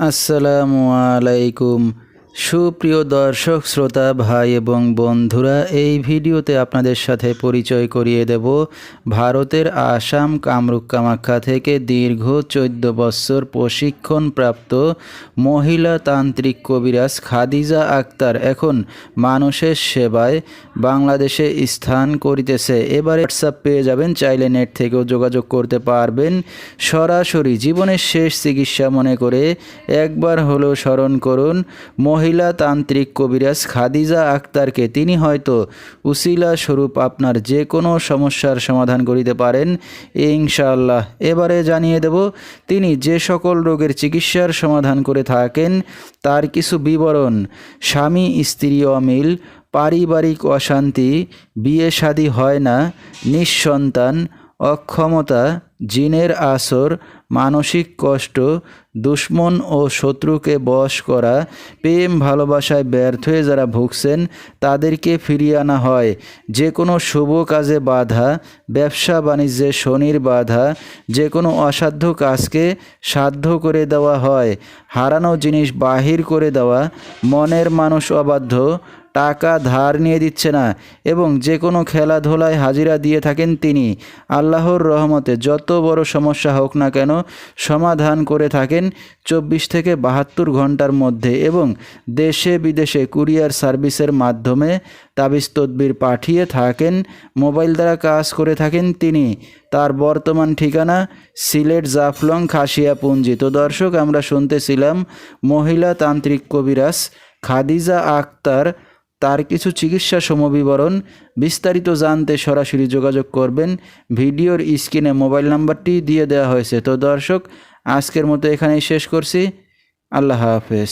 আসসালামু আলাইকুম। সুপ্রিয় দর্শক শ্রোতা ভাই এবং বন্ধুরা, এই ভিডিওতে আপনাদের সাথে পরিচয় করিয়ে দেব ভারতের আসাম কামরূপ কামাখ্যা থেকে দীর্ঘ 14 বছর প্রশিক্ষণপ্রাপ্ত মহিলা তান্ত্রিক কবিরাজ খাদিজা আক্তার এখন মানুষের সেবায় বাংলাদেশে স্থান করিতেছে। এবারে হোয়াটসঅ্যাপ পেয়ে যাবেন, চাইলে নেট থেকেও যোগাযোগ করতে পারবেন। সরাসরি জীবনের শেষ চিকিৎসা মনে করে একবার হলেও স্মরণ করুন মহিলা তান্ত্রিক কবিরাজ খাদিজা আক্তারকে। তিনি হয়তো উসিলা স্বরূপ আপনার যে কোনো সমস্যার সমাধান করিতে পারেন ইনশাআল্লাহ। এবারে জানিয়ে দেব তিনি যে সকল রোগের চিকিৎসার সমাধান করে থাকেন তার কিছু বিবরণ। স্বামী স্ত্রী অমিল, পারিবারিক অশান্তি, বিয়ে শাদী হয় না, নিঃসন্তান, অক্ষমতা, জিনের আসর, মানসিক কষ্ট, দুশ্মন ও শত্রুকে বশ করা, প্রেম ভালোবাসায় ব্যর্থ হয়ে যারা ভুগছেন তাদেরকে ফিরিয়ে আনা হয়। যে কোনো শুভ কাজে বাধা, ব্যবসা বাণিজ্যে শনির বাধা, যে কোনো অসাধ্য কাজকে সাধ্য করে দেওয়া হয়। হারানো জিনিস বাহির করে দেওয়া, মনের মানুষ অবাধ্য, টাকা ধার নিয়ে দিচ্ছে না এবং যে কোনো খেলাধুলায় হাজিরা দিয়ে থাকেন তিনি। আল্লাহর রহমতে যত বড় সমস্যা হোক না কেন সমাধান করে থাকেন 24 থেকে 72 ঘন্টার মধ্যে এবং দেশে বিদেশে কুরিয়ার সার্ভিসের মাধ্যমে তাবিজ তদবির পাঠিয়ে থাকেন। মোবাইল দ্বারা কাজ করে থাকেন তিনি। তার বর্তমান ঠিকানা সিলেট জাফলং খাসিয়াপুঞ্জি। তো দর্শক, আমরা শুনতেছিলাম মহিলা তান্ত্রিক কবিরাজ খাদিজা আক্তার, তার কিছু চিকিৎসা সমবিবরণ। বিস্তারিত জানতে সরাসরি যোগাযোগ করবেন, ভিডিওর স্ক্রিনে মোবাইল নাম্বারটি দিয়ে দেওয়া হয়েছে। তো দর্শক, আজকের মতো এখানেই শেষ করছি। আল্লাহ হাফেজ।